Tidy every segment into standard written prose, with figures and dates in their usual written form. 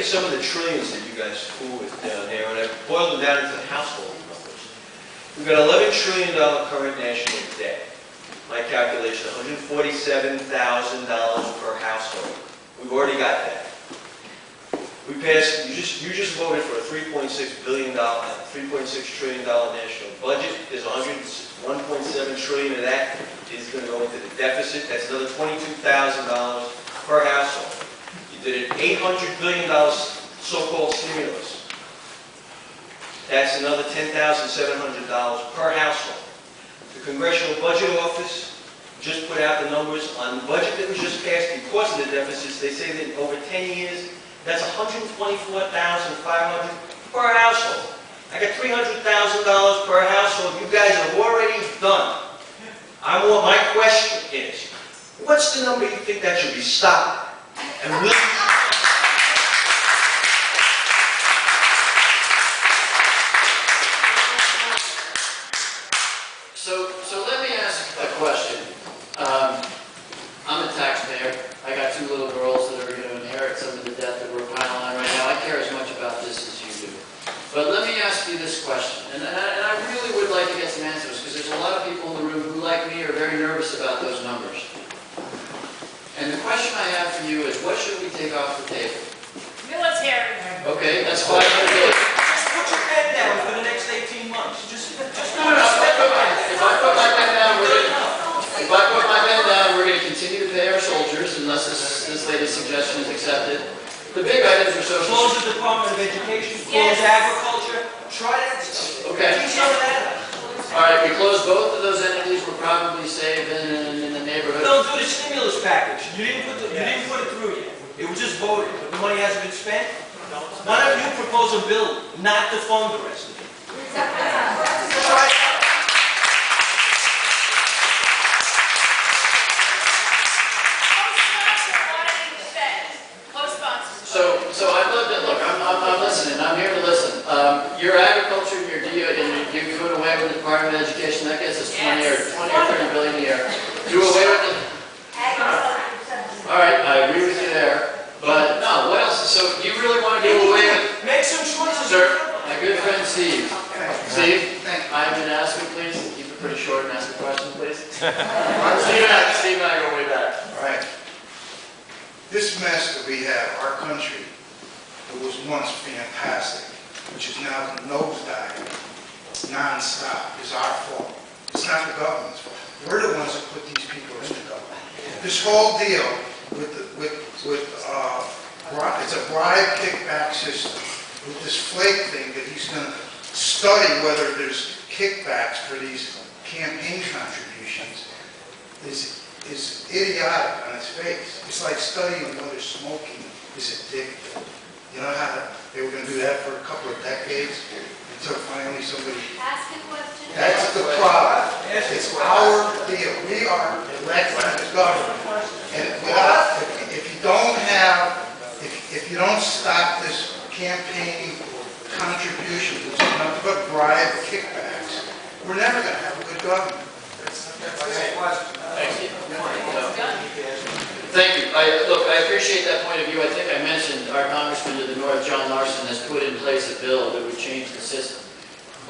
at some of the trillions that you guys fool with down there, and I boiled them down into household numbers. We've got $11 trillion current national debt. My calculation, $147,000 per household. We've already got that. We passed, you just voted for a $3.6 trillion national budget. There's $1.7 trillion of that is going to go into the deficit. That's another $22,000 per household. You did an $800 billion so-called stimulus. That's another $10,700 per household. The Congressional Budget Office just put out the numbers on the budget that was just passed because of the deficits. They say that over 10 years, that's $124,500 per household. I got $300,000 per household. You guys have already done. My question is, what's the number you think that should be stopped? And will So let me ask a question. I'm a taxpayer. I got 2 little girls that are going to inherit some of the debt that we're piling on right now. I care as much about this as you do. But let me ask you this question, and I really would like to get some answers, because there's a lot of people in the room who, like me, are very nervous about those numbers. And the question I have for you is, what should we take off the table? Military. Okay, that's $500 billion. just put your pen down for the next 18 months? If I put my pen down, we're going to continue to pay our soldiers, unless this lady's suggestion is accepted. The big items are social. Close the Department of Education, close agriculture, try that. Okay. Do some of that. All right, we close both of those entities. We're probably saving in the neighborhood. Don't do the stimulus package. You didn't put it through yet. It was just voted, but the money hasn't been spent. Why don't you propose a bill not to fund the rest of it? Try it. So I'd love to, look, I'm listening, I'm here to listen. Your agriculture and your DO, and you're doing away with the Department of Education, that gets us 20 or 30 billion a year. Do away with it. All right, I agree with you there. But no, what else? So you really want to do away with? Make some choices. Sir, my good friend Steve. Steve, I've been asking, please, keep it pretty short and ask a question, please. Steve and I go way back. All right. This mess that we have, our country, it was once fantastic, which is now nosediving non-stop, is our fault. It's not the government's fault. We're the ones that put these people in the government. This whole deal it's a bribe kickback system with this flake thing that he's going to study whether there's kickbacks for these campaign contributions is idiotic on its face. It's like studying whether smoking is addictive. You know how they were going to do that for a couple of decades until finally somebody... Ask a question. That's the problem. It's our deal. We are elected government. And if you don't stop this campaign contribution, which is nothing but bribe kickbacks, we're never going to have a good government. Thank you. Thank you. Look, I appreciate that point of view. I think I mentioned our congressman to the north, John Larson, has put in place a bill that would change the system.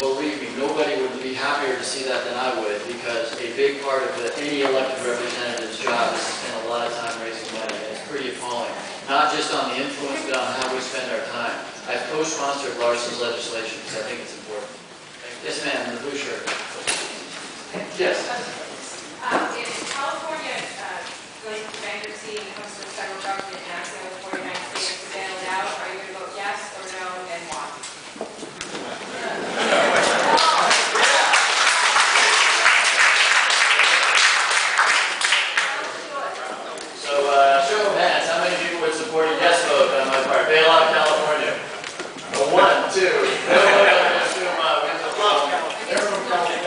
Believe me, nobody would be happier to see that than I would, because a big part of any elected representative's job is to spend a lot of time raising money, and it's pretty appalling. Not just on the influence, but on how we spend our time. I've co-sponsored Larson's legislation because I think it's important. Yes, ma'am, in the blue shirt. Yes. Is California going to bankruptcy when it comes to the federal government and asking the 49 states to bail it out? Are you going to vote yes or no, and why? So, show of hands, how many people would support a yes vote on my part? Bail out California. 1, 2. They're from California.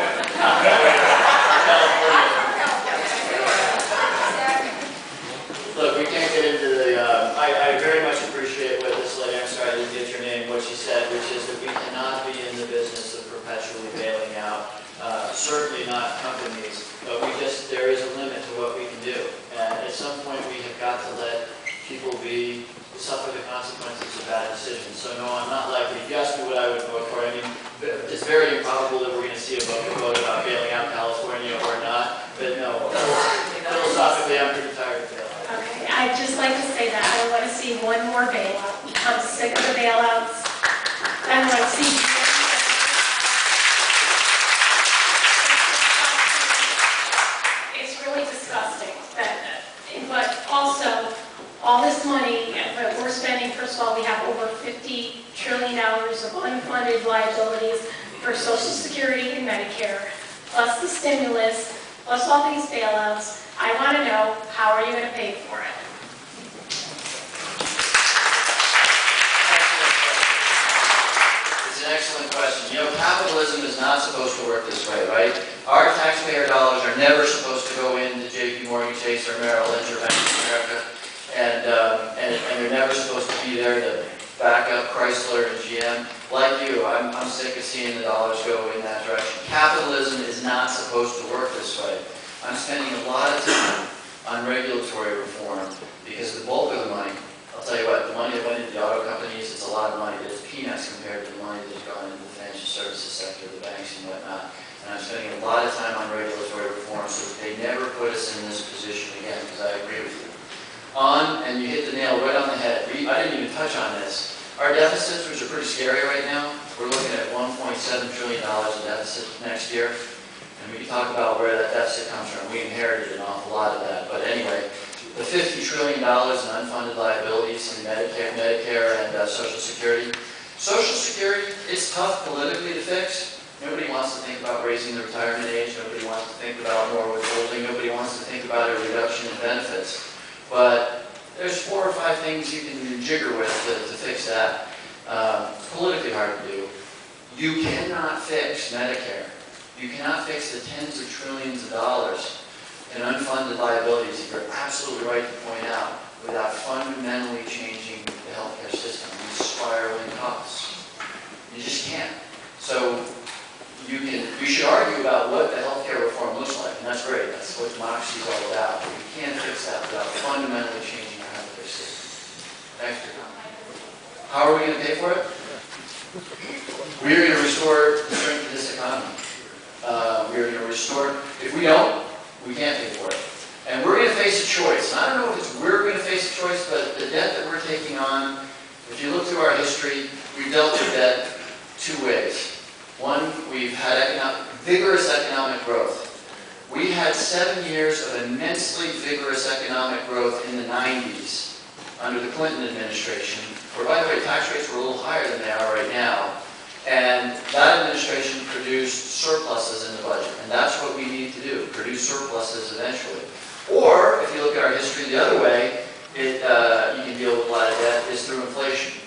Look, we can't get into the, I very much appreciate what this lady, I'm sorry I didn't get your name, what she said, which is that we cannot be in the business of perpetually bailing out, certainly not companies, but there is a limit to what we can do. And at some point we have got to let people suffer the consequences of bad Social Security and Medicare, plus the stimulus, plus all these bailouts. I want to know, how are you going to pay for it? It's an excellent question. You know, capitalism is not supposed to work this way, right? Our taxpayer dollars are never supposed to go into JP Morgan Chase or Merrill Lynch or Bank of America, and they're never supposed to be there to back up Chrysler and GM. Like you, I'm sick of seeing the dollars go in that direction. Capitalism is not supposed to work this way. I'm spending a lot of time on regulatory reform because the bulk of the money, I'll tell you what, the money that went into the auto companies, it's a lot of money, but it's peanuts compared to the money that's gone into the financial services sector, the banks and whatnot. And I'm spending a lot of time on regulatory reform so that they never put us in this position again, because I agree with you. And you hit the nail right on the head. I didn't even touch on this. Our deficits, which are pretty scary right now, we're looking at $1.7 trillion in deficit next year. And we can talk about where that deficit comes from. We inherited an awful lot of that. But anyway, the $50 trillion in unfunded liabilities in Medicare and Social Security. Social Security, it's tough politically to fix. Nobody wants to think about raising the retirement age. Nobody wants to think about more withholding. Nobody wants to think about a reduction in benefits. But there's 4 or 5 things you can jigger with to fix that. It's politically hard to do. You cannot fix Medicare. You cannot fix the tens of trillions of dollars in unfunded liabilities, you're absolutely right to point out, without fundamentally changing the healthcare system and spiraling costs. You just can't. So you should argue about what the healthcare reform looks like, and that's great. That's what democracy is all about. But you can't fix that without fundamentally changing our healthcare system. Thanks for your comment. How are we going to pay for it? We are going to restore the strength of this economy. We are going to restore. If we don't, we can't pay for it. And we're going to face a choice. And I don't know if it's we're going to face a choice, but the debt that we're taking on, if you look through our history, we've dealt with debt 2 ways. One, we've had vigorous economic growth. We had 7 years of immensely vigorous economic growth in the 90s under the Clinton administration, where, by the way, tax rates were a little higher than they are right now. And that administration produced surpluses in the budget. And that's what we need to do, produce surpluses eventually. Or, if you look at our history the other way, you can deal with a lot of debt, is through inflation.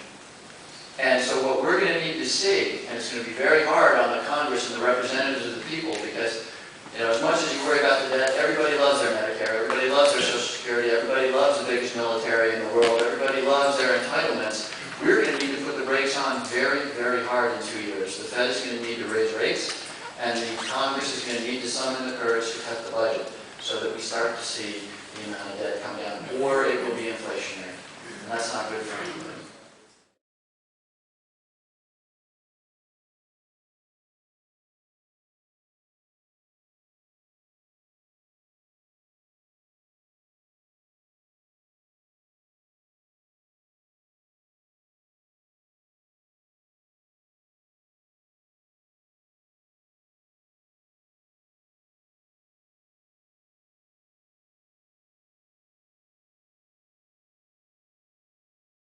And so what we're going to need to see, and it's going to be very hard on the Congress and the representatives of the people, because as much as you worry about the debt, everybody loves their Medicare, everybody loves their Social Security, everybody loves the biggest military in the world, everybody loves their entitlements. We're going to need to put the brakes on very, very hard in 2 years. The Fed is going to need to raise rates, and the Congress is going to need to summon the courage to cut the budget so that we start to see the amount of debt come down, or it will be inflationary. And that's not good for anybody.